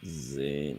sehen.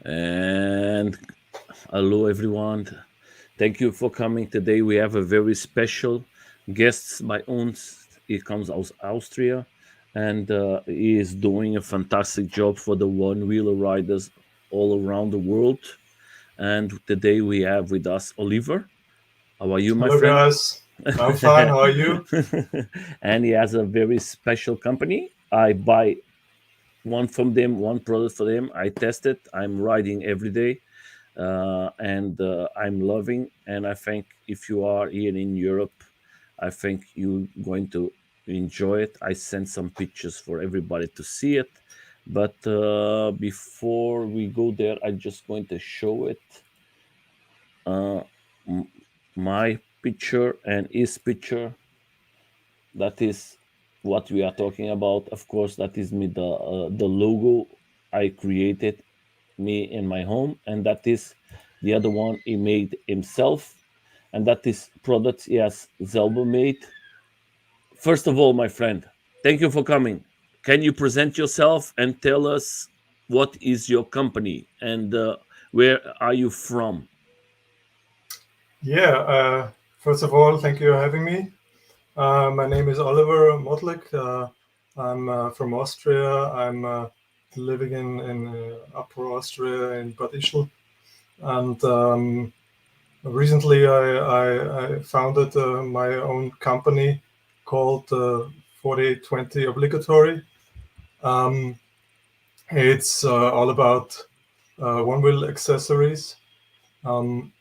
And hello, everyone. Thank you for coming today. We have a very special guest by uns. He comes out Austria, and he is doing a fantastic job for the one-wheeler riders all around the world. And today we have with us Oliver. How are you, my Hello, friend? guys. I'm fine. How are you? And he has a very special company. I buy one from them, one product for them. I test it. I'm riding every day, and I'm loving. And I think if you are here in Europe, I think you're going to enjoy it. I sent some pictures for everybody to see it. But before we go there, I'm just going to show it. My picture and his picture. That is what we are talking about. Of course, that is me, the logo I created, me in my home, and that is the other one he made himself, and that is products he has Zelba made. First of all, my friend, thank you for coming. Can you present yourself and tell us what is your company and where are you from? Yeah. First of all, thank you for having me. My name is Oliver Motlik. I'm from Austria. I'm living in Upper Austria in Bad Ischl. And recently I founded my own company called 4820 Obligatory. It's all about one-wheel accessories. On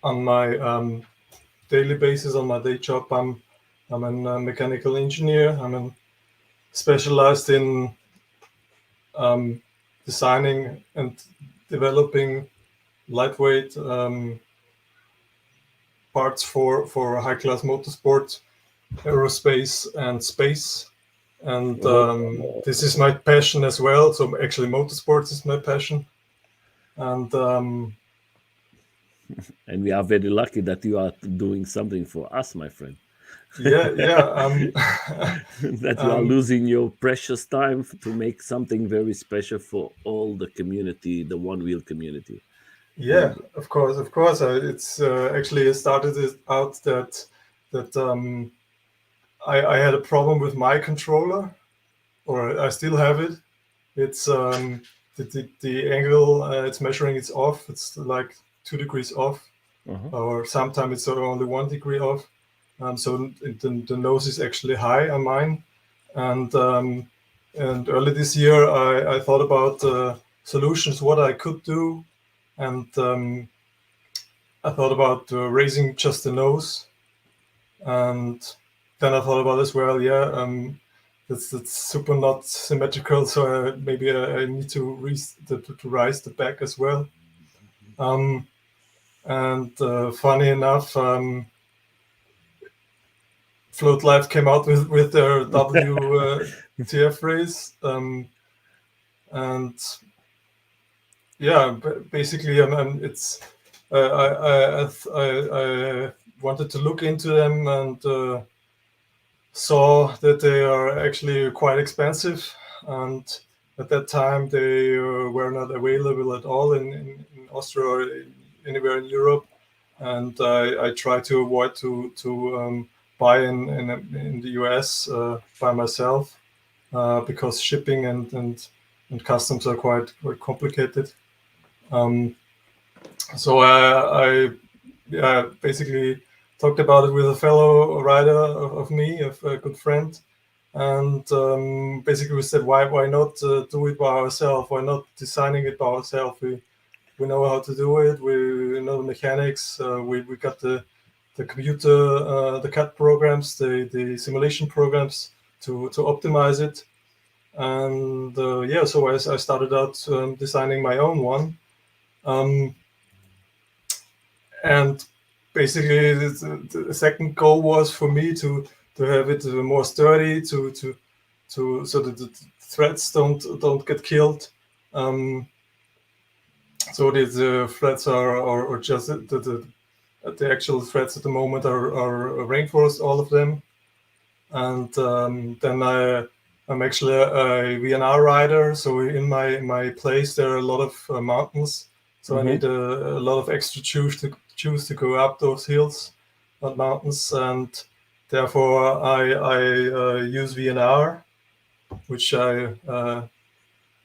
my daily basis, on my day job, I'm a mechanical engineer. I'm specialized in designing and developing lightweight parts for high-class motorsport, aerospace, and space. And this is my passion as well. So actually, motorsports is my passion. And And we are very lucky that you are doing something for us, my friend. yeah. That you are losing your precious time to make something very special for all the community, the one wheel community. Yeah, of course. It's actually started it out that I had a problem with my controller, or I still have it. It's the angle it's measuring, it's off. It's like 2 degrees off, or sometimes it's only 1 degree off. So the nose is actually high on mine. And early this year, I thought about solutions, what I could do. And I thought about raising just the nose. And then I thought about as well, that's super not symmetrical. So maybe I need to rise the back as well. And funny enough, Float Life came out with their WTF race. And yeah, basically, it's I wanted to look into them and saw that they are actually quite expensive, and at that time they were not available at all in Austria or anywhere in Europe, and I tried to avoid to buy in the US by myself because shipping and customs are quite complicated. So I basically talked about it with a fellow rider of me, a good friend, and basically we said, why not do it by ourselves? Why not designing it by ourselves? We know how to do it. We know the mechanics. We got the computer, the CAD programs, the simulation programs to optimize it. And yeah, so I started out designing my own one. And basically, the second goal was for me to have it more sturdy, to so that the threads don't get killed. So the threads are just the actual threads at the moment are reinforced, all of them. And then I'm actually a VNR rider. So in my place there are a lot of mountains. So I need a lot of extra shoes to go up those hills, not mountains, and therefore I use VNR, which I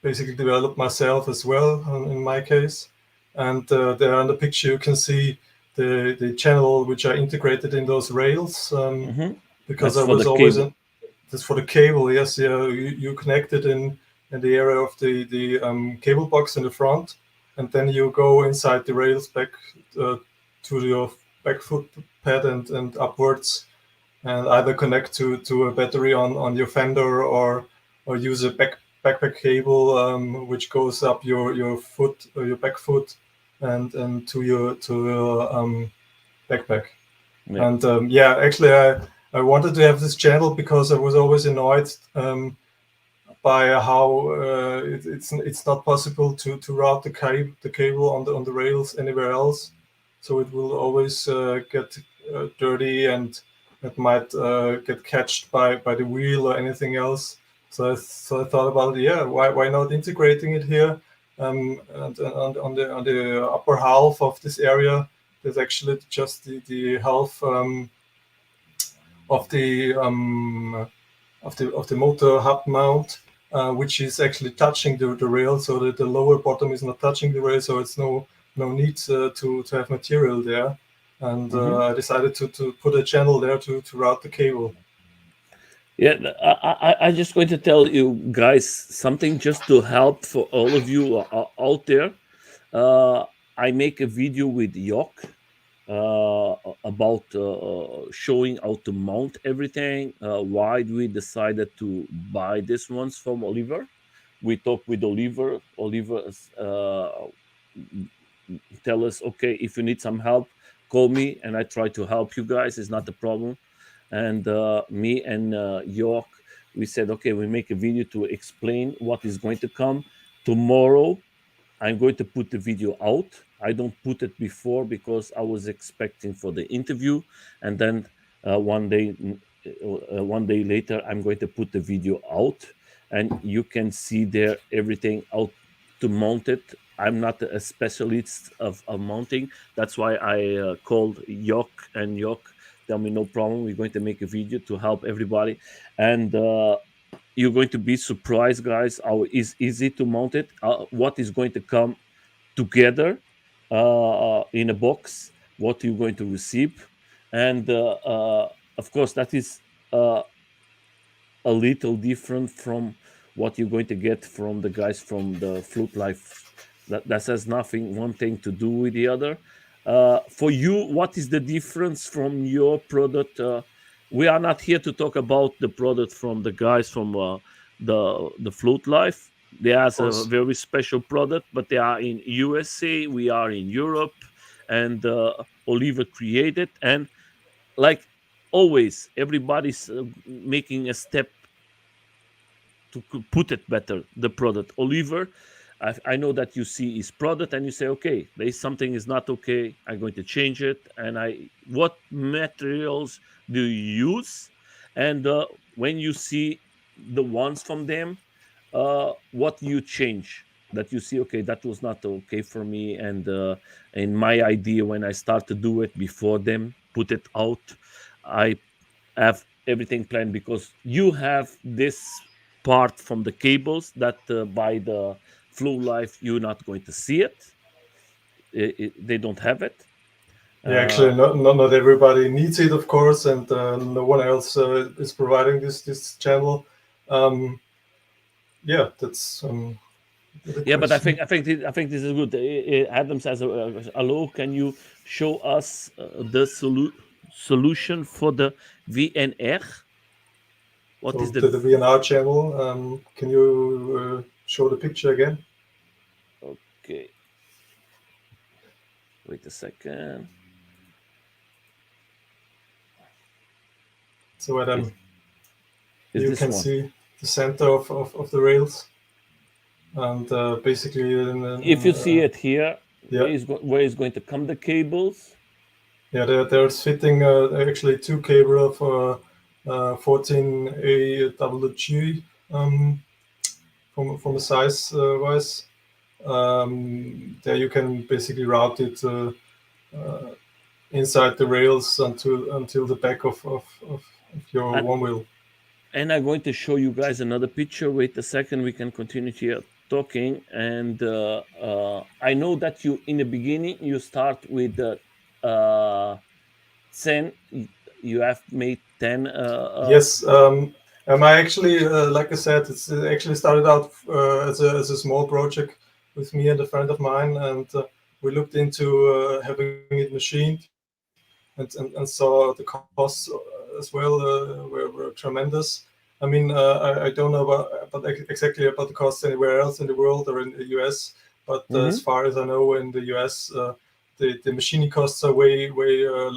basically developed myself as well in my case. And there on the picture you can see the channel which I integrated in those rails, because That's I for was the always cable. that's for the cable. Yes, yeah, you connect it in the area of the cable box in the front, and then you go inside the rails back to your back foot pad and upwards, and either connect to a battery on your Fender or use a backpack cable, which goes up your foot or your back foot and to your backpack. Yeah. And yeah, actually, I wanted to have this channel because I was always annoyed by how it's not possible to route the cable on the rails anywhere else. So it will always get dirty, and it might get catched by the wheel or anything else. So I thought about, yeah, why not integrating it here? And on the upper half of this area, there's actually just the half of the of the motor hub mount, which is actually touching the rail, so that the lower bottom is not touching the rail, so it's no need to have material there. And I decided to put a channel there to route the cable. Yeah, I just going to tell you guys something just to help for all of you out there. I make a video with Yok about showing how to mount everything. Why we decided to buy this ones from Oliver. We talked with Oliver. Oliver tell us, okay, if you need some help, call me, and I try to help you guys. It's not a problem. And me and York, we said, okay, we make a video to explain what is going to come tomorrow. I'm going to put the video out. I don't put it before because I was expecting for the interview, and then one day later, I'm going to put the video out, and you can see there everything out to mount it. I'm not a specialist of mounting. That's why I called Yok, and Yok tell me no problem. We're going to make a video to help everybody, and you're going to be surprised, guys, how is easy to mount it. What is going to come together in a box, what you're going to receive, and of course that is a little different from what you're going to get from the guys from the Flute Life. That has nothing one thing to do with the other. For you, what is the difference from your product? We are not here to talk about the product from the guys from the Flute Life. They Of have a course. very special product, but they are in USA. We are in Europe, and Oliver created, and like always, everybody's making a step to put it better, the product. Oliver, I know that you see his product and you say, okay, there's something is not okay, I'm going to change it. And what materials do you use? And when you see the ones from them, what you change, that you see, okay, that was not okay for me, and in my idea, when I start to do it before them put it out, I have everything planned, because you have this part from the cables that by the flow life you're not going to see it. They don't have it. Yeah, uh, actually, not everybody needs it, of course, and no one else is providing this channel. Um, yeah, that's the yeah, but question. I think this is good. Adam says, hello, can you show us the solution for the VNR? What So is the the VNR channel, can you? show the picture again. Okay. Wait a second. So Is you this can one? see the center of the rails, and basically, If you see it here, yeah, where is going to come the cables? yeah, there's fitting actually two cable of 14 AWG from a size wise. There you can basically route it inside the rails until the back of your And one wheel. I'm going to show you guys another picture. Wait a second, we can continue here talking. And I know that you, in the beginning, you start with the 10. You have made 10. Yes, I actually, like I said, it's actually started out as a small project with me and a friend of mine, and we looked into having it machined, and saw the costs as well were tremendous. I mean, I don't know exactly about the costs anywhere else in the world or in the US, but as far as I know, in the US, the machining costs are way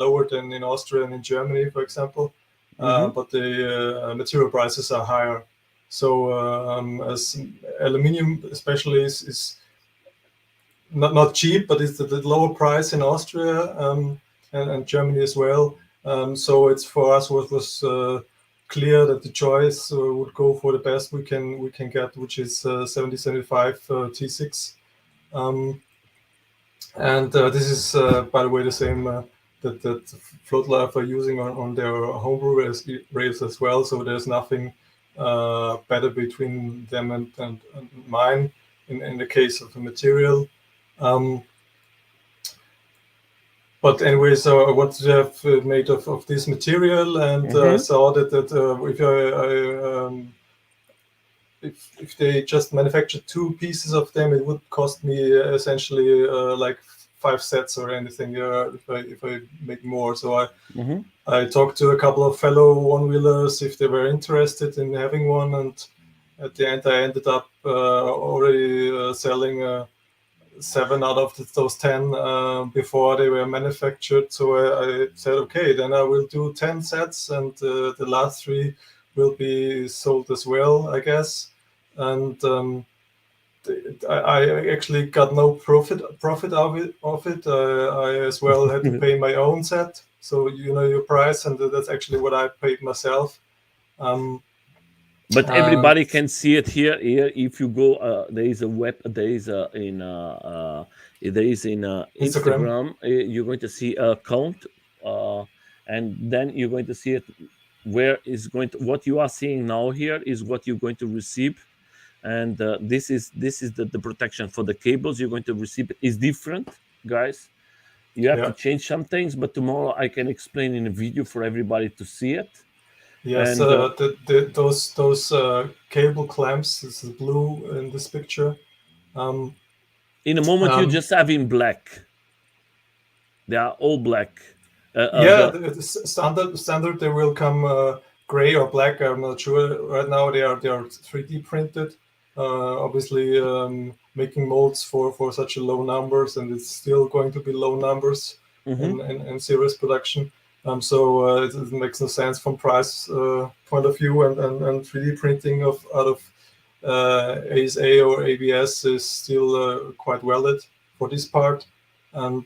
lower than in Austria and in Germany, for example. But the material prices are higher. So as aluminium, especially, is not cheap, but it's the lower price in Austria and Germany as well. So it's for us was clear that the choice would go for the best we can get, which is 7075 T6. And this is, by the way, the same that Float Life are using on their homebrew rails as well. So there's nothing better between them and mine in the case of the material. But anyway, so I wanted to have made of this material, and I saw that if they just manufactured two pieces of them, it would cost me essentially like 5 sets or anything if I make more. So I talked to a couple of fellow one-wheelers if they were interested in having one, and at the end I ended up already selling 7 out of those 10 before they were manufactured. So I said, okay, then I will do 10 sets, and the last 3 will be sold as well, I guess. And I actually got no profit of it. I as well had to pay my own set. So you know your price, and that's actually what I paid myself. But everybody can see it here. If you go, there is a web. There is in Instagram. You're going to see a count, and then you're going to see it. Where is going to what you are seeing now here is what you're going to receive, and this is the protection for the cables you're going to receive is different, guys. You have to change some things, but tomorrow I can explain in a video for everybody to see it. Yes, and those cable clamps is blue in this picture. In a moment, you just have in black. They are all black. The standard they will come gray or black. I'm not sure. Right now they are 3D printed. Obviously, making molds for such a low numbers, and it's still going to be low numbers in serious production. So it makes no sense from price point of view, and 3D printing out of ASA or ABS is still quite valid for this part. And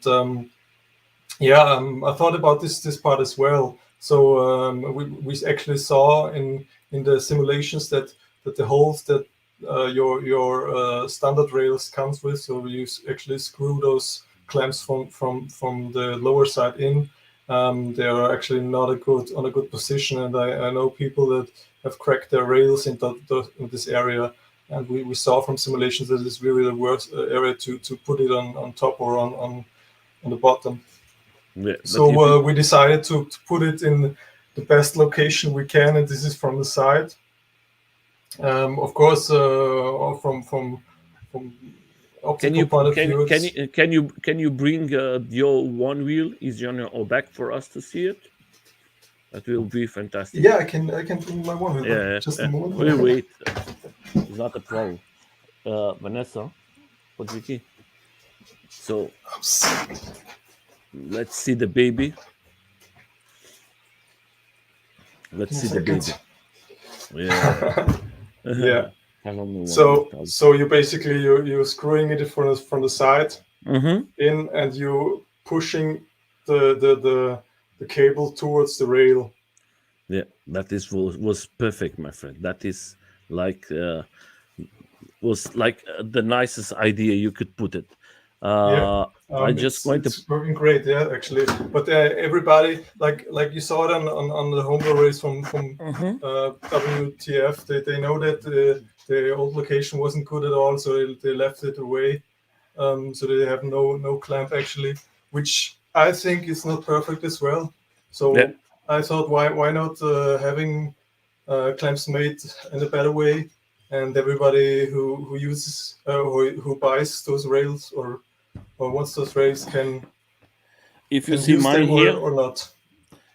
I thought about this part as well. So we actually saw in the simulations that the holes that your standard rails comes with, so you actually screw those clamps from the lower side in. They are actually not on a good position, and I know people that have cracked their rails in this area. And we saw from simulations that it's really the worst area to put it on top or on the bottom. Yeah, so we decided to put it in the best location we can, and this is from the side. Of course, from optical point of view, can you bring your one wheel is on your back for us to see it? That will be fantastic. Yeah, I can bring my one wheel. Yeah, Just a moment. we wait. It's not a problem. Vanessa, poczekaj. So let's see the baby. Let's In a see the baby. second. Yeah. Yeah. Hang on me one more So time. so you basically you're screwing it from the side Mm-hmm. in, and you pushing the cable towards the rail. Yeah, that is was perfect, my friend. That is like was like the nicest idea you could put it. Yeah. Uh, I just going to. It's working great, yeah, actually. But everybody, like you saw it on the homebrew race from Mhm. WTF, they know that the old location wasn't good at all, so they left it away. So they have no clamp actually, which I think is not perfect as well. Yeah. So I thought, why not having clamps made in a better way, and everybody who uses who buys those rails or wants those rails If you can see use mine them here, or not.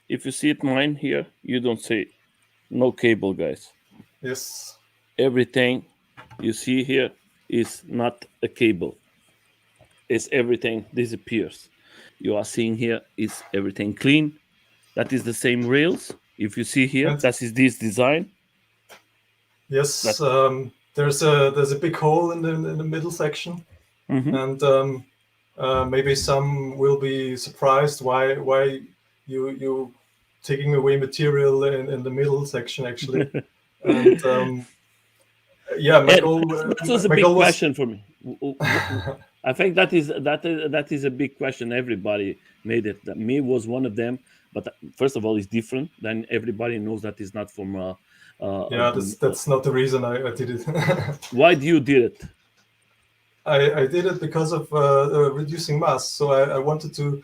if you see it mine here, you don't see no cable, guys. Yes. Everything you see here is not a cable. It's everything disappears. You are seeing here is everything clean. That is the same rails. If you see here, And that is this design. That yes, there's a big hole in the middle section, mhm. and maybe some will be surprised why you taking away material in the middle section actually. And yeah, And that was a my big goal was question for me. I think that is a big question. Everybody made it. That me was one of them. But first of all, it's different. Then everybody knows that it's not from. yeah, that's not the reason I did it. Why do you did it? I did it because of reducing mass. So I wanted to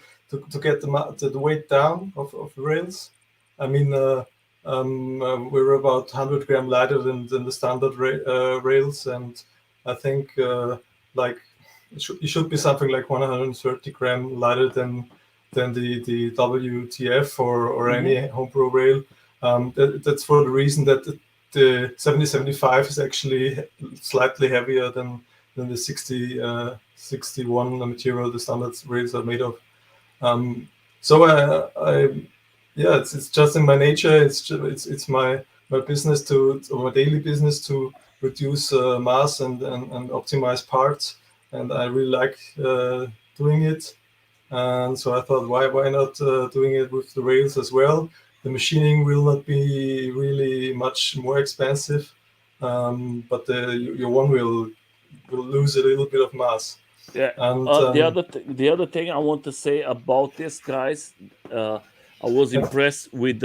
get the weight down of the rails. I mean, we were about 100 gram lighter than the standard rails, and I think like it should be something like 130 gram lighter than the WTF or Hmm. any homebrew rail. That's for the reason that the 7075 is actually slightly heavier than the 61 material the standard rails are made of. Um, so yeah, it's just in my nature. It's my business or my daily business to reduce mass and optimize parts, and I really like doing it. And so I thought, why not doing it with the rails as well? The machining will not be really much more expensive, but your one will lose a little bit of mass. Yeah. And The other thing I want to say about this, guys, I was and impressed with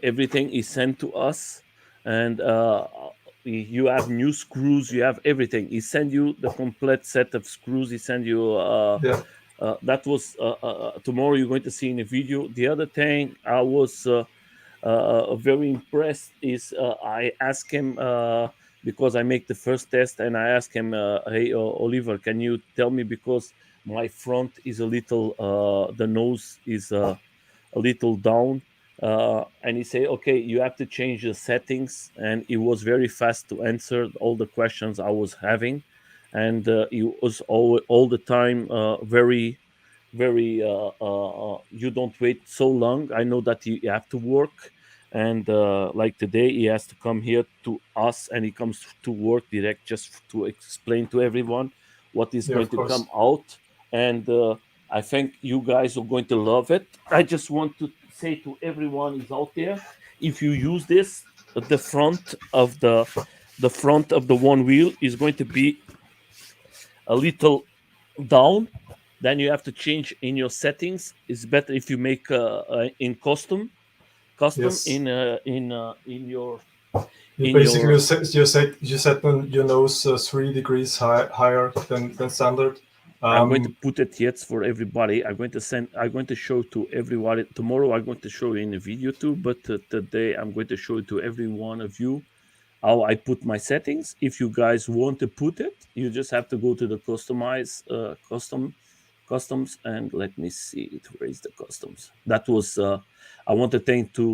everything he sent to us, and you have new screws, you have everything. He sent you the complete set of screws. He sent you. yeah, That was tomorrow. You're going to see in a video. The other thing I was very impressed is I asked him because I make the first test, and I asked him, "Hey, Oliver, can you tell me because my front is a little, the nose is a little down." And he said, "Okay, you have to change the settings." And he was very fast to answer all the questions I was having, and he was all the time very you don't wait so long. I know that you have to work, and like today he has to come here to us, and he comes to work direct just to explain to everyone what is yeah, going of to come course, out. And I think you guys are going to love it. I just want to say to everyone who's out there, if you use this, the front of the one wheel is going to be a little down. Then you have to change in your settings. It's better if you make in custom yes. in your You in basically your you set your nose 3 degrees higher than standard. I'm going to Um, put it yet for everybody. I'm going to show to everybody tomorrow. I'm going to show you in a video too, but today I'm going to show it to every one of you how I put my settings. If you guys want to put it, you just have to go to the customs, and let me see it. Where is the customs? That was I want to thank to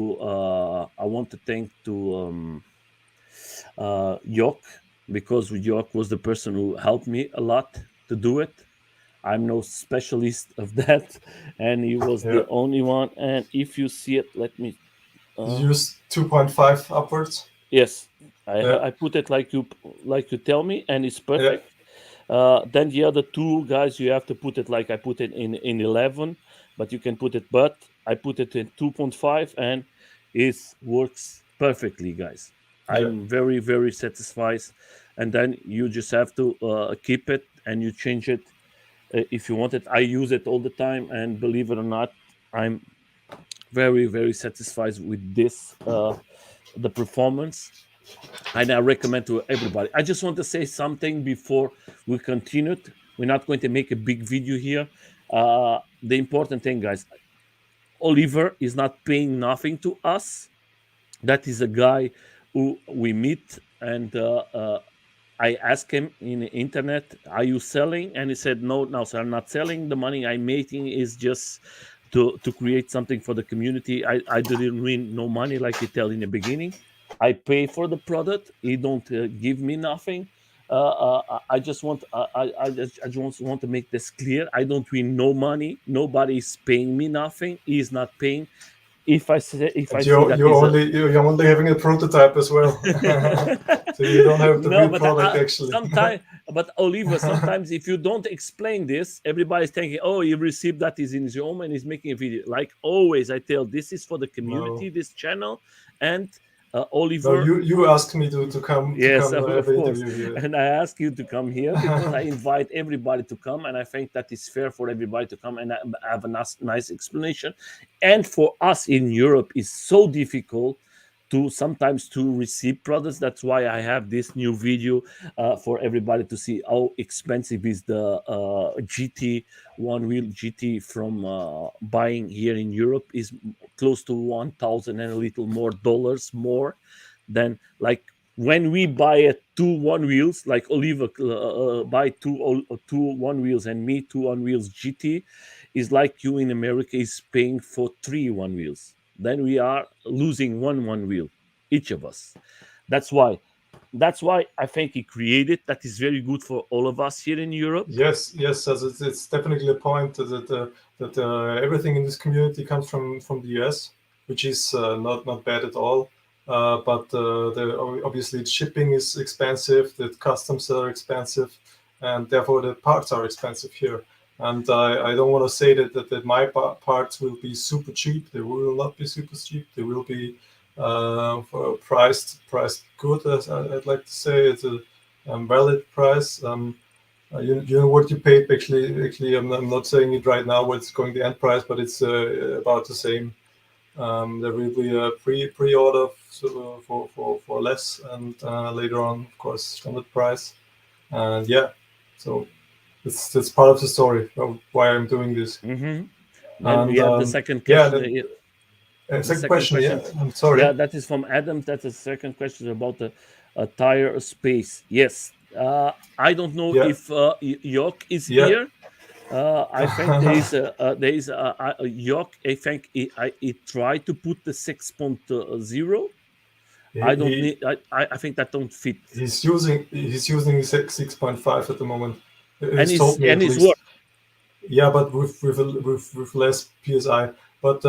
Yok. because York was the person who helped me a lot to do it. I'm no specialist of that, and he was Yeah. the only one. And if you see it, let me. You use 2.5 upwards. Yes, Yeah. I put it like you tell me, and it's Yeah. perfect. Then the other two guys, you have to put it like I put it in 11, but you can put it. But I put it in 2.5, and it works perfectly, guys. Yeah. I'm very very satisfied. And then you just have to keep it, and you change it if you want it. I use it all the time, and believe it or not, I'm very very satisfied with this the performance, and I recommend to everybody. I just want to say something before we continue. We're not going to make a big video here. The important thing, guys, Oliver is not paying nothing to us. That is a guy who we meet, and I asked him in the internet, "Are you selling?" And he said, "No, no, sir, I'm not selling. The money I'm making is just to create something for the community. I didn't win no money like he tell in the beginning. I pay for the product. He don't give me nothing. I just want I just want to make this clear. I don't win no money. Nobody is paying me nothing. He is not paying. If I And see that is a you're only having a prototype as well, so you don't have the no, real but product actually. sometimes, but Oliver, sometimes if you don't explain this, everybody's thinking, "Oh, he received that is in his home and he's making a video." Like always, I tell this is for the No, community, this channel, and no. Oliver. You asked me to come Yes, have of an course. interview here. And I ask you to come here because I invite everybody to come, and I think that is fair for everybody to come and have a nice explanation. And for us in Europe, it's so difficult to sometimes to receive products. That's why I have this new video for everybody to see how expensive is the GT one wheel GT from buying here in Europe is close to 1,000 and a little more dollars more than like when we buy a two one wheels, like Oliver buy two one wheels and me two one wheels GT, is like you in America is paying for three one wheels. Then we are losing one wheel, each of us. That's why. That's why I think he created that is very good for all of us here in Europe. Yes, yes, as it's definitely a point that everything in this community comes from the US, which is not bad at all. But obviously shipping is expensive, the customs are expensive, and therefore the parts are expensive here. And I don't want to say that my parts will be super cheap. They will not be super cheap. They will be priced good, as I'd like to say. It's a valid price. You know what you paid actually. I'm not saying it right now what's going the end price, but it's about the same. There will be a pre-order for less, and later on, of course, standard price. And yeah, so that's part of the story of why I'm doing this. Hmm. Then we And have the second yeah, question. The second second question. Yeah, question, I'm sorry. yeah, that is from Adams. That's the second question about the tire space. Yes, I don't know Yeah, if York is yeah. here. I think there is a York. I think it tried to put the 6.0. he, I don't he need. I think that don't fit. he's using 6.5 at the moment. And He's told me and at his work. least. Yeah, but with less PSI. But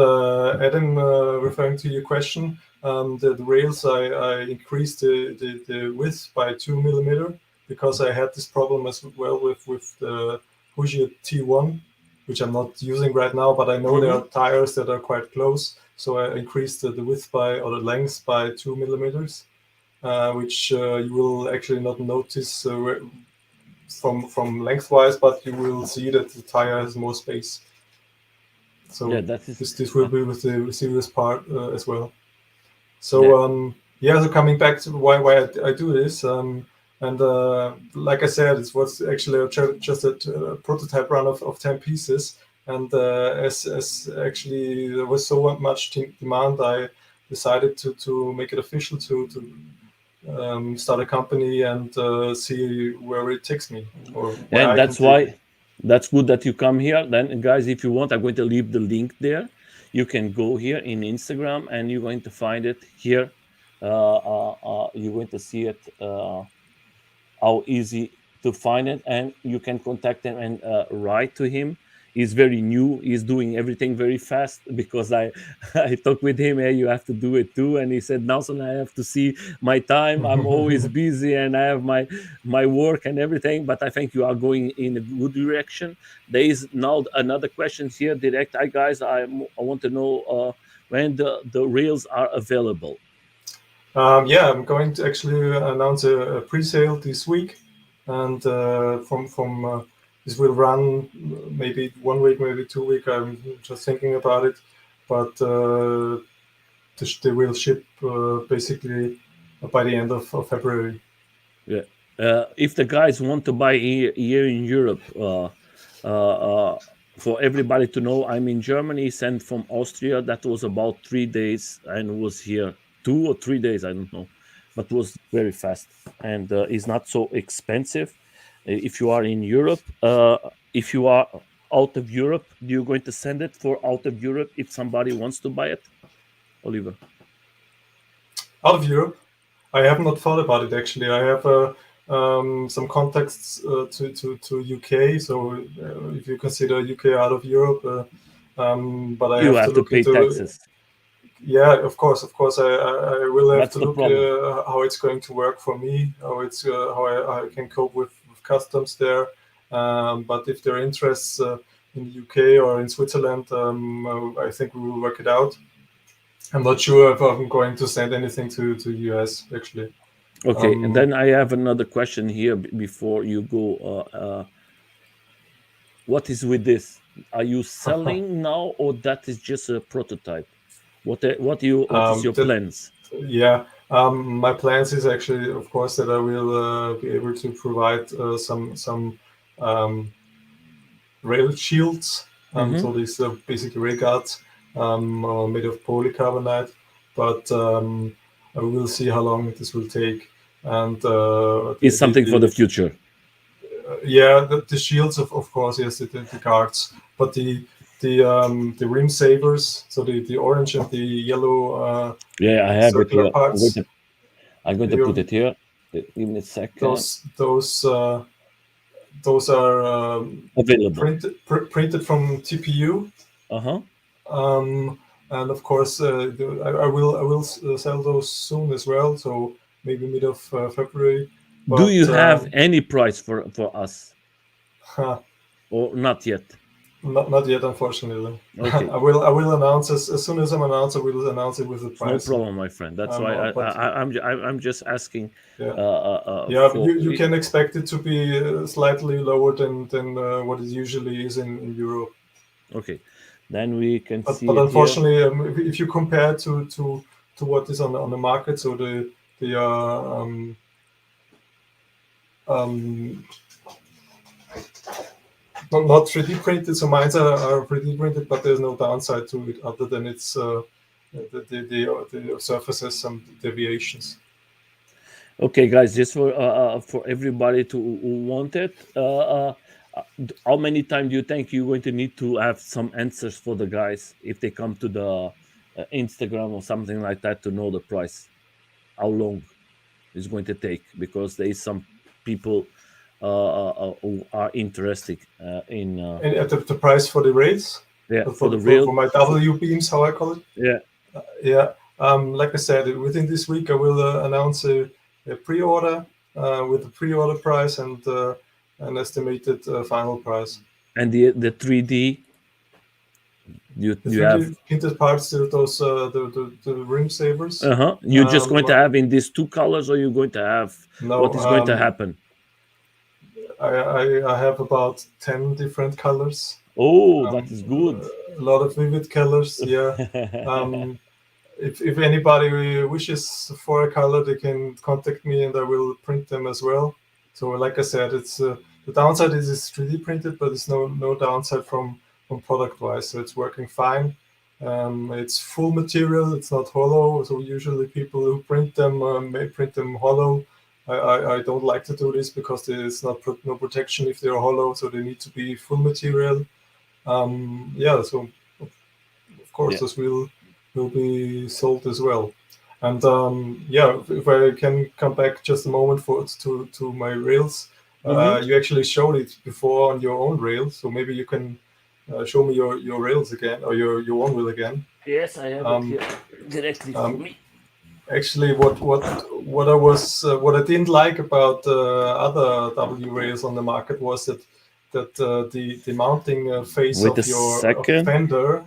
Adam, referring to your question, the rails I increased the width by 2 millimeter because I had this problem as well with the Hoosier T1, which I'm not using right now, but I know there Hmm. are tires that are quite close, so I increased the width by or the length by 2 millimeters, which you will actually not notice from lengthwise, but you will see that the tire has more space. Yeah, So that is. this will be with the serious part as well. Yeah, So yeah, so coming back to why I do this, and like I said, it was actually just a prototype run of 10 pieces, and as actually there was so much demand, I decided to make it official to start a company and see where it takes me or where and I can that's take it. why that's good that you come here. Then, guys, if you want, I'm going to leave the link there. You can go here in Instagram, and you're going to find it here. You're going to see it. how easy to find it, and you can contact him and write to him. He's very new. He's doing everything very fast because I I talked with him. Hey, you have to do it too, and he said, Nelson, I have to see my time. I'm always busy, and I have my work and everything. But I think you are going in a good direction. There is now another question here, direct. Hi guys, I want to know when the rails are available. Yeah, I'm going to actually announce a pre-sale this week, and from this will run maybe 1 week, maybe 2 weeks. I'm just thinking about it, but they will ship basically by the end of February. Yeah. If the guys want to buy here in Europe, for everybody to know, I'm in Germany, sent from Austria. That was about 3 days and was here 2 or 3 days, I don't know, but was very fast and is not so expensive. If you are in Europe, if you are out of Europe, you're going to send it for out of Europe if somebody wants to buy it, Oliver? Out of Europe, I have not thought about it actually. I have some contacts to UK. So if you consider UK out of Europe, but I You have to have to look pay into. taxes. Yeah, of course. I will have That's to the look problem. how it's going to work for me, how I can cope with customs there. But if there are interests in the UK or in Switzerland, I think we will work it out. I'm not sure if I'm going to send anything to US actually. Okay, and Um, then I have another question here before you go. What is with this? Are you selling now, or that is just a prototype? What is your that, plans? yeah, my plans is actually, of course, that I will be able to provide some um, rail shields. Hmm. So these are basically rail guards made of polycarbonate, but I will see how long this will take. And Is something for the future? yeah, the shields of course, yes, the guards, but the rim savers, so the orange and the yellow Yeah, I have it circular here. parts, I'm going to put you, it here. Give me a second. those those uh, those are Available. printed from TPU. Uh huh. And of course, I will sell those soon as well. So maybe mid of February. Do you But have any price for us, not or not yet? not yet, unfortunately. Okay. I will announce as soon as I'm announced. I will announce it with the No price. problem, my friend. That's why But I'm just asking yeah, yeah, for. you can expect it to be slightly lower than what it usually is in Europe. Okay, then we can But see it here. unfortunately, if you compare to what is on the market, so the um, not 3D printed. So mine are 3D printed, but there's no downside to it other than it's the surface has some deviations. Okay, guys, just for everybody to who want it. How many times do you think you're going to need to have some answers for the guys if they come to the Instagram or something like that to know the price? How long it's going to take? Because there is some people who are interested in And at the price for the rates, yeah, for for, the for, real. for my WBeams, how I call it. Yeah, Yeah. Like I said, within this week, I will announce a pre-order with the pre-order price and an estimated final price. and the 3D The you have. 3D printed parts, those the rim savers. Uh-huh. You're just going to Um, have in these two colors, or you're going to have what no, is going to happen? I have about 10 different colors. Oh, that Um, is good. a lot of vivid colors. Yeah. Um, if anybody wishes for a color, they can contact me and I will print them as well. So, like I said, it's the downside is it's 3D printed, but it's no downside from product wise. So it's working fine. It's full material. It's not hollow. So usually people who print them may print them hollow. I don't like to do this because there's no protection if they're hollow. So they need to be full material. Yeah. So of course Yeah. this will be sold as well. And yeah, if I can come back just a moment to my rails, you actually showed it before on your own rails, so maybe you can show me your rails again, or your Onewheel again. Yes, I have it here directly for me. Actually, what I didn't like about other W rails on the market was that the mounting face Wait a of your second. fender,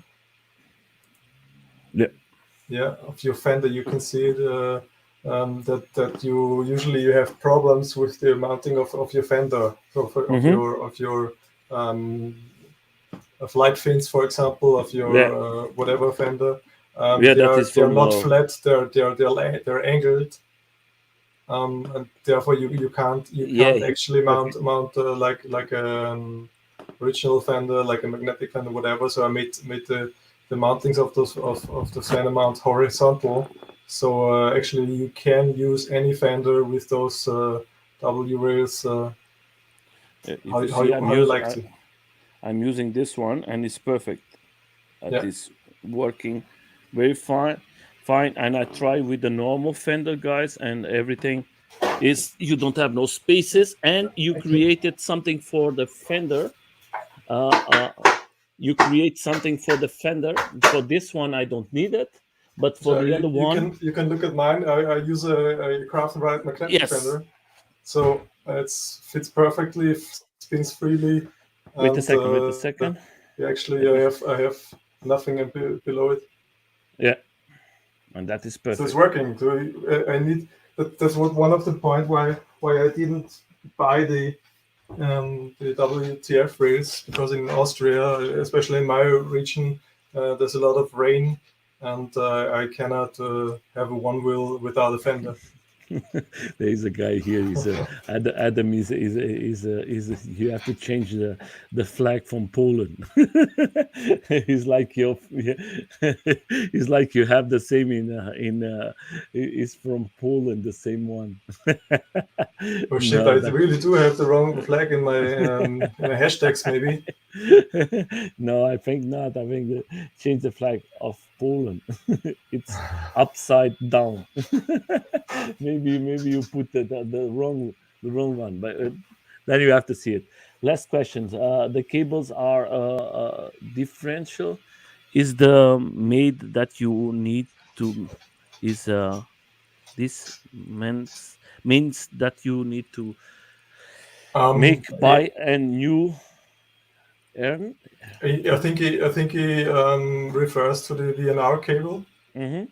Yeah. of your fender, you can see it. That you usually have problems with the mounting of your fender, so of your of light fins, for example, of your whatever fender. That is They're from not flat. They're angled, and therefore you can't actually mount like original fender, like a magnetic fender, whatever. So I made the mountings of the fender mount horizontal. So actually you can use any fender with those W rails. How you like to? I'm using this one, and it's perfect. It is working very fine, and I try with the normal fender, guys, and everything is you don't have no spaces, and you created something for the fender. You create something for the fender. For this one, I don't need it, but for the other one, you can look at mine. I use a Craft and Ride magnetic fender, so it fits perfectly, spins freely. Wait a And second. Actually, I have nothing below it. Yeah, and that is perfect. So it's working. So I need that's what one of the point why I didn't buy the WTF rails, because in Austria, especially in my region, there's a lot of rain, and I cannot have a Onewheel without a fender. There is a guy here. He's Adam. You have to change the flag from Poland. He's like he's like you have the same is from Poland, the same one. Oh shit! I really do have the wrong flag in my hashtags, maybe. No, I think not. I think change the flag of Poland. It's upside down. maybe you put the wrong one, but then you have to see it. Last questions. The cables are differential. Is the made that you need to is this means that you need to buy a new earn? I think he refers to the VNR cable. Mm-hmm.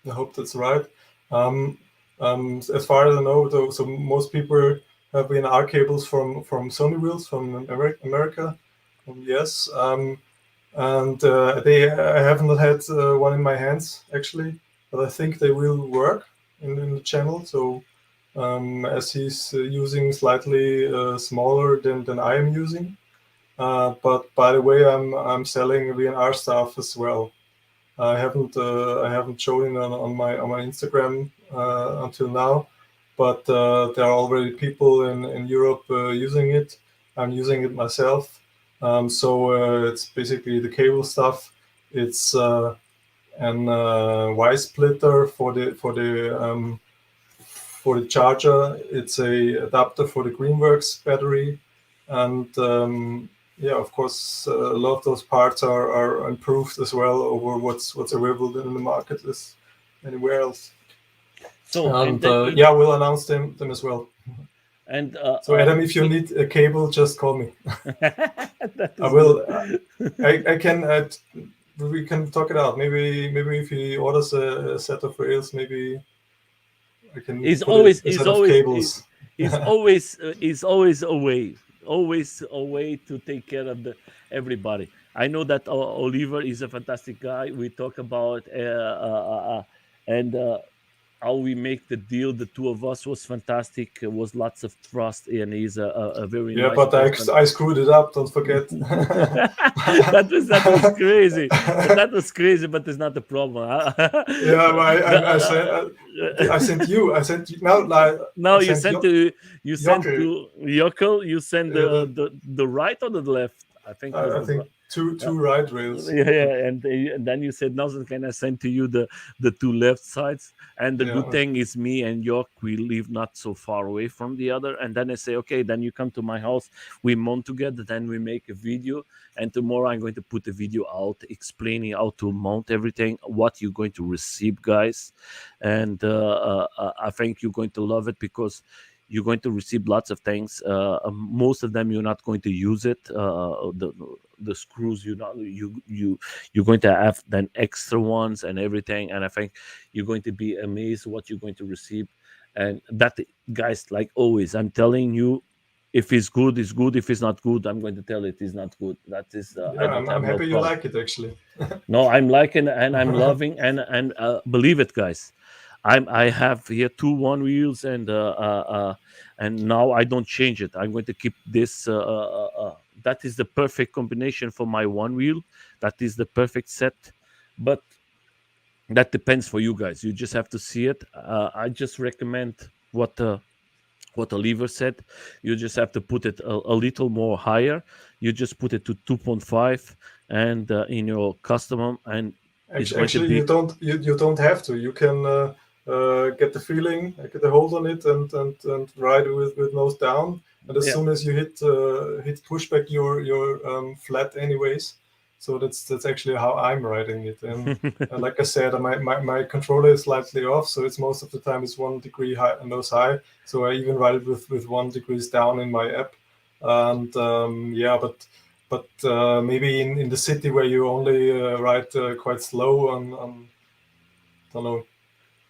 I hope that's right. As far as I know, though, so most people have VNR cables from Sony wheels from America. Yes, and I have not had one in my hands actually, but I think they will work in the channel. So as he's using slightly smaller than I am using. But by the way, I'm selling VNR stuff as well. I haven't shown it on my Instagram until now, but there are already people in Europe using it. I'm using it myself. So it's basically the cable stuff. It's an Y splitter for the charger. It's a adapter for the Greenworks battery, and yeah, of course, a lot of those parts are improved as well over what's available in the market as anywhere else. So and yeah, we'll announce them as well. And so Adam, if you need a cable, just call me. I will. I can. We can talk it out. Maybe if he orders a set of rails, maybe I can. It's always cables. It's always a way to take care of everybody. I know that Oliver is a fantastic guy. We talk about and how we make the deal. The two of us was fantastic. It was lots of trust, and he's a very nice but person. I screwed it up. Don't forget. that was crazy. That was crazy, but it's not the problem. Yeah, I sent you. No, you sent to Yokel. You sent the right or the left? I think two right rails. Yeah, and then you said, now can I send to you the two left sides? And the good Yeah, thing is me and York, we live not so far away from the other. And then I say, okay, then you come to my house, we mount together, then we make a video. And tomorrow I'm going to put a video out explaining how to mount everything, what you're going to receive, guys. And I think you're going to love it, because you're going to receive lots of things. Most of them you're not going to use it. The screws you're going to have then extra ones and everything. And I think you're going to be amazed what you're going to receive. And that, guys, like always, I'm telling you, if it's good, it's good. If it's not good, I'm going to tell it is not good. That is, I yeah. don't I'm have no happy you problem. like it actually. No, I'm liking and I'm loving, and believe it, guys. I have here two one wheels, and now I don't change it. I'm going to keep this. That is the perfect combination for my one wheel. That is the perfect set, but that depends for you guys. You just have to see it. I just recommend what Oliver said. You just have to put it a little more higher. You just put it to 2.5 and in your custom, and it's going to Actually, be, you don't have to. You can get the feeling, get a hold on it, and ride with nose down. And as yeah. soon as you hit pushback, you're flat anyways. So that's actually how I'm riding it. And like I said, my controller is slightly off, so it's most of the time it's 1 degree high, nose high. So I even ride it with 1 degrees down in my app. And yeah, but maybe in the city where you only ride quite slow on don't know.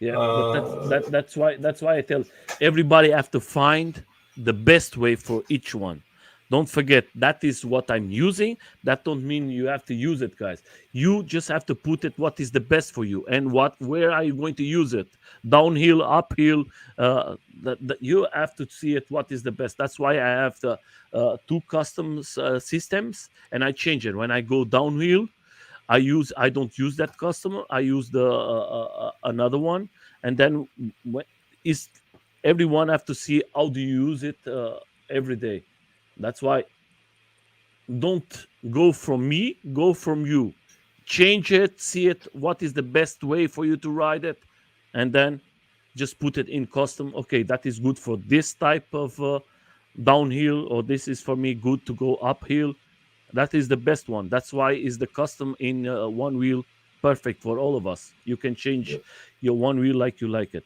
Yeah, but Uh, that's why I tell everybody have to find the best way for each one. Don't forget that is what I'm using. That don't mean you have to use it, guys. You just have to put it what is the best for you and what where are you going to use it? Downhill, uphill. You have to see it what is the best. That's why I have the two customs systems, and I change it when I go downhill. I don't use that customer. I use the another one, and then when is everyone have to see how do you use it every day. That's why don't go from me, go from you. Change it, see it. What is the best way for you to ride it, and then just put it in custom. Okay, that is good for this type of downhill, or this is for me good to go uphill. That is the best one. That's why is the custom in one wheel perfect for all of us. You can change your one wheel like you like it.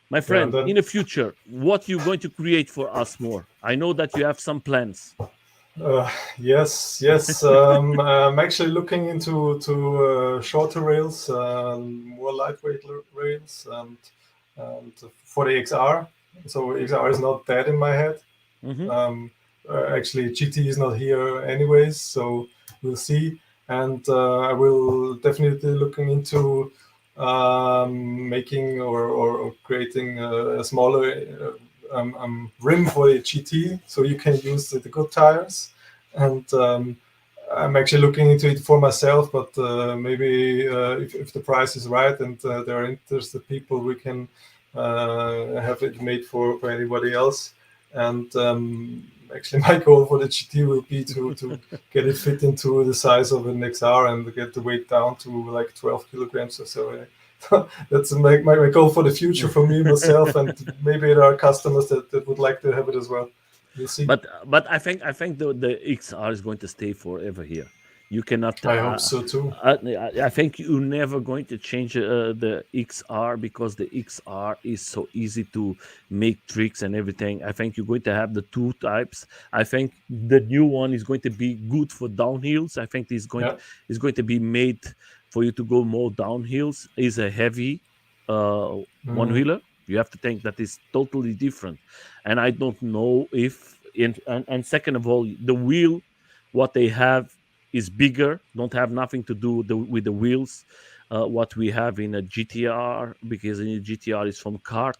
My yeah, and friend, then in the future, what you going to create for us more? I know that you have some plans. yes. I'm actually looking into shorter rails, more lightweight rails, and for the XR. So XR is not dead in my head. Hmm. Um, Actually, GT is not here anyways, so we'll see. And I will definitely looking into making or creating a smaller rim for the GT, so you can use the good tires. And I'm actually looking into it for myself, but maybe if the price is right and there are interested people, we can have it made for anybody else. And actually, my goal for the GT will be to get it fit into the size of an XR and get the weight down to like 12 kilograms or so. That's my goal for the future for me, myself, and maybe there are customers that would like to have it as well. We'll see. But I think the XR is going to stay forever here. You cannot. I hope so too. I think you're never going to change the XR, because the XR is so easy to make tricks and everything. I think you're going to have the two types. I think the new one is going to be good for downhills. I think Yeah. is going to be made for you to go more downhills. Is a heavy one Mm. wheeler. You have to think that is totally different, and I don't know if and second of all, the wheel, what they have is bigger. Don't have nothing to do with the wheels. What we have in a GTR, because in a GTR is from kart.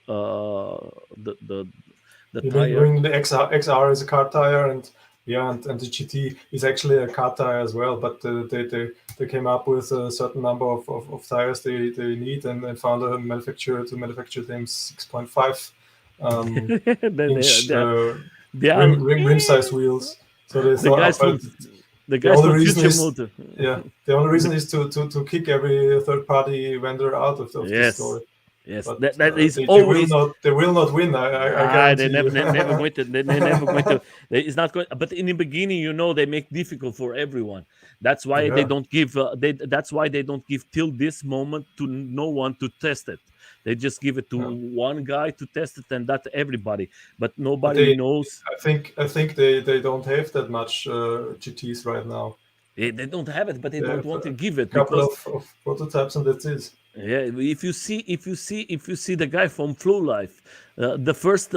Uh, the the the You tire. mean the XR is a car tire, and yeah, and the GT is actually a car tire as well. But they came up with a certain number of tires they need, and found a manufacturer to manufacture them 6.5 they, they, inch they, they are rim size wheels. So they the thought, guys but from it, The The guys only from reason Future is, Motor. yeah, the only reason is to kick every third party vendor out of this Yes, story. yes. But That is they always. will not win. I Ah, they guarantee never, you. never going to. They never going to. It's not going. But in the beginning, they make difficult for everyone. That's why they Yeah, don't give. That's why they don't give till this moment to no one to test it. They just give it to yeah. one guy to test it, and that everybody. But But nobody knows. I think they don't have that much GTs right now. They don't have it, but they They don't have want to a give it couple because of prototypes, and that's it. yeah, if you see the guy from Flow Life, the first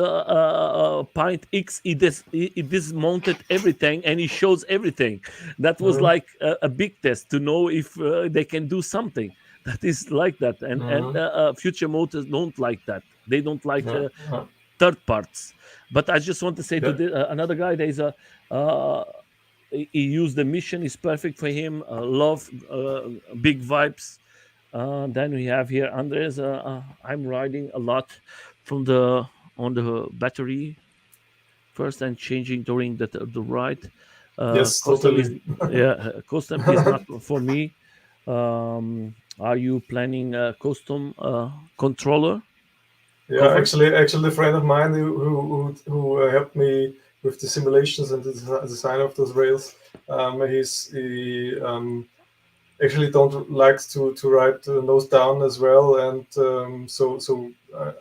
Pint X, he dismounted everything and he shows everything. That was Mm, like a big test to know if they can do something that is like that. And mm, Future Motors don't like that. They don't like yeah, yeah, third parts. But I just want to say to yeah. another guy, there's a. He used the mission is perfect for him. Love, big vibes. Then we have here Andres. I'm riding a lot from the on the battery first and changing during the ride. Yes, Custom is totally. yeah, custom is not for me. Are you planning a custom controller Yeah, cover? actually, a friend of mine who helped me with the simulations and the design of those rails. He actually don't likes to write nose down as well, and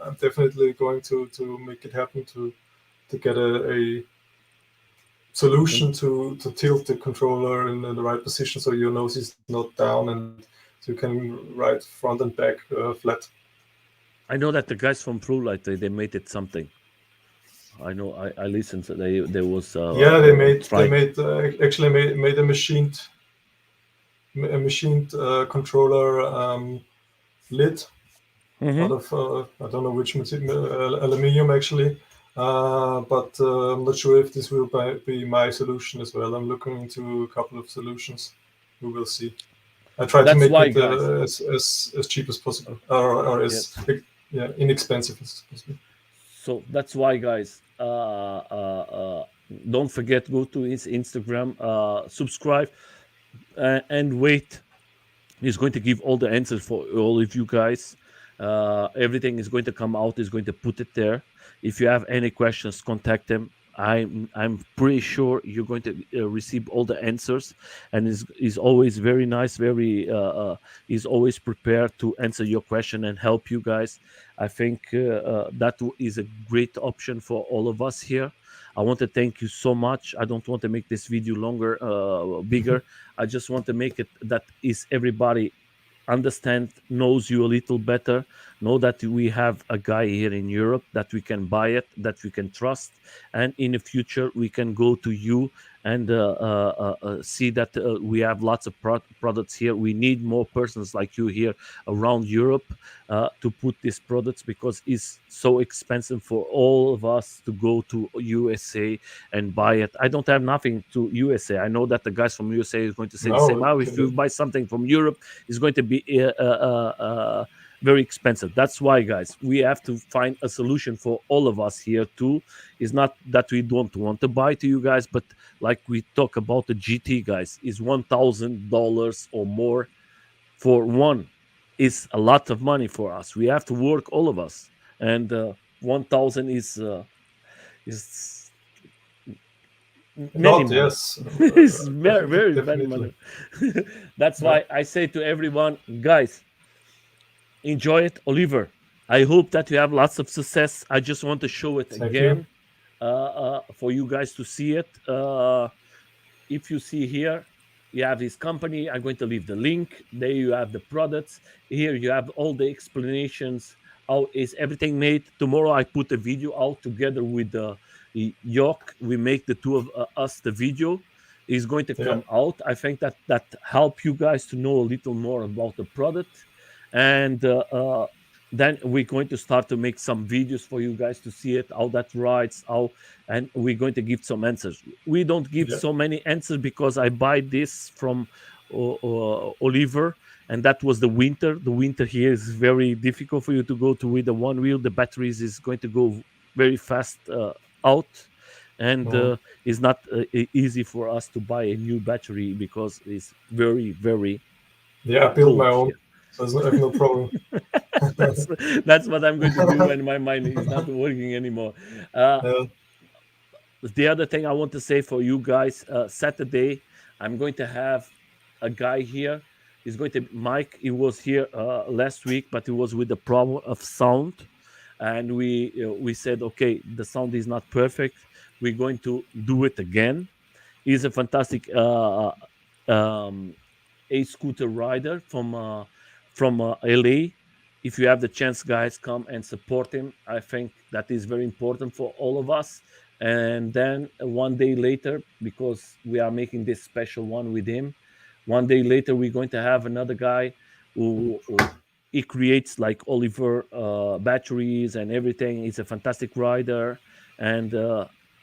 I'm definitely going to make it happen to get a solution to tilt the controller in the right position so your nose is not down and so you can ride front and back flat. I know that the guys from ProLight they made it something. I know I listened to they there was Yeah, they trying. made actually made a machined controller lid Hmm. out of I don't know which aluminium actually, but I'm not sure if this will be my solution as well. I'm looking into a couple of solutions. We will see. I try to That's make why, it guys. as cheap as possible, or as Yes. inexpensive as possible. So that's why, guys. Don't forget go to his Instagram, subscribe, and wait. He's going to give all the answers for all of you guys. Everything is going to come out. He's going to put it there. If you have any questions, contact him. I'm pretty sure you're going to receive all the answers, and is always very nice. He's always prepared to answer your question and help you guys. I think is a great option for all of us here. I want to thank you so much. I don't want to make this video longer, bigger. I just want to make it that is everybody understand knows you a little better, know that we have a guy here in Europe that we can buy it, that we can trust, and in the future we can go to you and see that we have lots of products here. We need more persons like you here around Europe to put these products because it's so expensive for all of us to go to USA and buy it. I don't have nothing to USA. I know that the guys from USA is going to say the same. No, Oh, if you buy something from Europe, it's going to be very expensive. That's why, guys, we have to find a solution for all of us here too. It's not that we don't want to buy to you guys, but like we talk about the GT, guys, is $1,000 or more for one. Is a lot of money for us. We have to work, all of us, and 1,000 is many not money. yes, It's very very bad definitely. money. That's Yeah. why I say to everyone, guys, enjoy it, Oliver. I hope that you have lots of success. I just want to show it Thank you. again for you guys to see it. If you see here, you have his company. I'm going to leave the link. There you have the products. Here you have all the explanations. How is everything made? Tomorrow I put a video out together with York. We make the two of us the video. Is going to Yeah, come out. I think that help you guys to know a little more about the product, and then we're going to start to make some videos for you guys to see it, how that rides, how, and we're going to give some answers. We don't give yeah, so many answers because I buy this from Oliver, and that was the winter. The winter here is very difficult for you to go to with the one wheel. The batteries is going to go very fast out. and No. it's not easy for us to buy a new battery because it's very very Yeah, I built my cold own, here. so I have no problem. that's that's what I'm going to do when my mind is not working anymore. uh, Yeah. the other thing I want to say for you guys, Saturday, I'm going to have a guy here. He's going to Mike. He was here last week, but he was with the problem of sound, and we said, okay, the sound is not perfect. We're going to do it again. He's a fantastic um, a scooter rider from LA. If you have the chance, guys, come and support him. I think that is very important for all of us. And then one day later, because we are making this special one with him, one day later we're going to have another guy who he creates like Oliver batteries and everything. He's a fantastic rider, and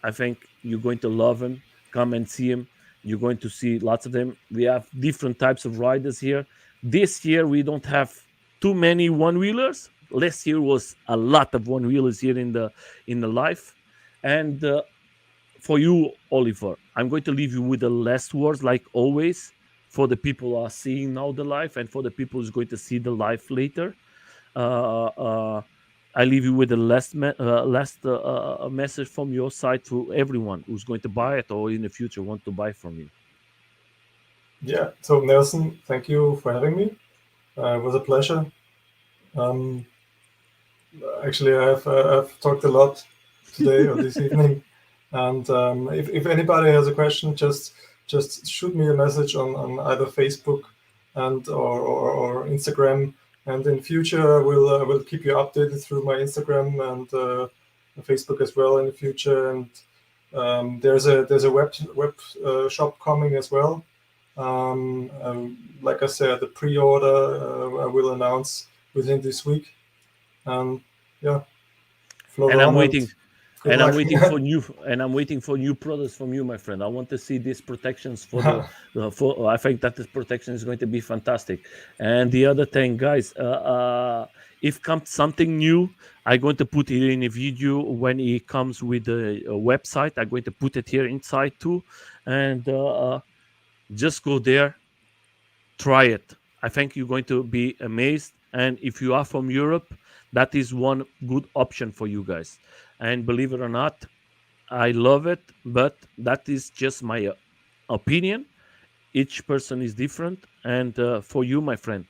I think you're going to love him. Come and see him. You're going to see lots of them. We have different types of riders here. This year we don't have too many one wheelers. Last year was a lot of one wheelers here in the life. And for you, Oliver, I'm going to leave you with the last words, like always, for the people who are seeing now the live and for the people who's going to see the live later. Uh, uh, I leave you with the last message from your side to everyone who's going to buy it or in the future want to buy from you. Yeah. So Nelson, thank you for having me. It was a pleasure. Um, Actually, I've talked a lot today or this evening, and if anybody has a question, just shoot me a message on either Facebook and or Instagram, and in future will keep you updated through my Instagram and Facebook as well in the future. And there's a web shop coming as well. Like I said, the pre-order I will announce within this week. And yeah, float And I'm on and waiting good luck. and I'm waiting for new products from you, my friend. I want to see these protections for the for. I think that this protection is going to be fantastic. And the other thing, guys, if comes something new, I'm going to put it in a video when it comes with the website. I'm going to put it here inside too, and just go there, try it. I think you're going to be amazed. And if you are from Europe, that is one good option for you guys. And believe it or not, I love it, but that is just my opinion. Each person is different. And for you, my friend,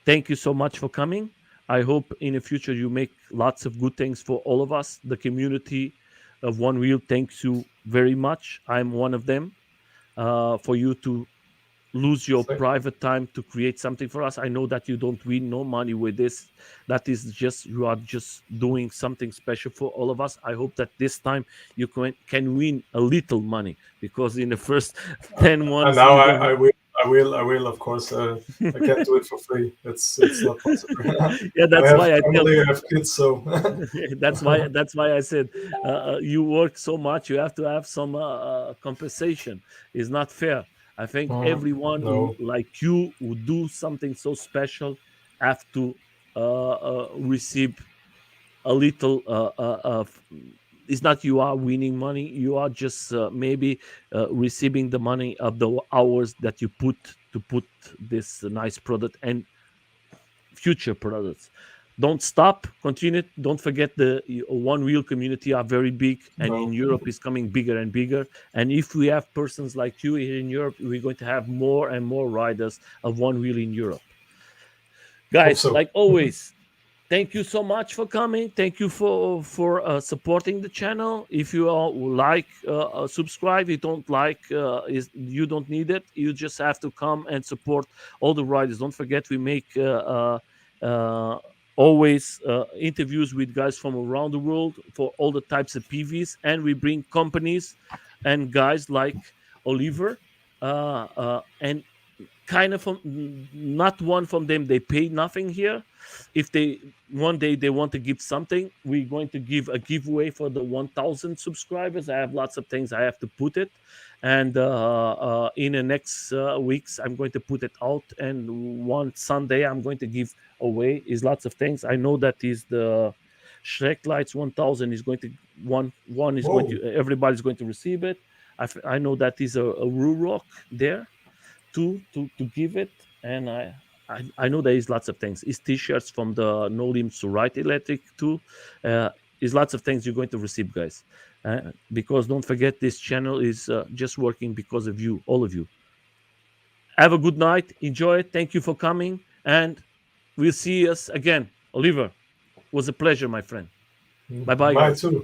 thank you so much for coming. I hope in the future you make lots of good things for all of us. The community of One Wheel thanks you very much. I'm one of them. For you to lose your So, private time to create something for us. I know that you don't win no money with this. That is just you are just doing something special for all of us. I hope that this time you can win a little money because in the first 10 and ones now you I don't. will, of course. I can't do it for free. It's not possible. Yeah, I that's have why I tell. family, I have kids, so That's why I said you work so much. You have to have some compensation. It's not fair. I think everyone who no, like you who do something so special have to receive a little. It's not you are winning money. You are just maybe receiving the money of the hours that you put to put this nice product and future products. Don't stop, continue. Don't forget the one wheel community are very big, and in no. Europe is coming bigger and bigger. And if we have persons like you here in Europe, we're going to have more and more riders of one wheel in Europe. Hope Guys, so. like always, thank you so much for coming. Thank you for supporting the channel. If you all like, subscribe. You don't like, you don't need it. You just have to come and support all the riders. Don't forget we make uh, always interviews with guys from around the world for all the types of PVs, and we bring companies and guys like Oliver and kind of not one from them they pay nothing here. If they one day they want to give something, we're going to give a giveaway for the 1000 subscribers. I have lots of things I have to put it, and in the next weeks I'm going to put it out, and one Sunday I'm going to give away is lots of things. I know that is Shrek Lights 1000 is going to one is going Oh, to everybody's going to receive it. I know that is a Rock there to give it, and I know there is lots of things. It's t-shirts from the No Limits to Ride Electric too. Is lots of things you're going to receive, guys. Because don't forget, this channel is just working because of you, all of you. Have a good night. Enjoy it. Thank you for coming, and we'll see us again. Oliver, it was a pleasure, my friend. Bye bye, mine guys. too.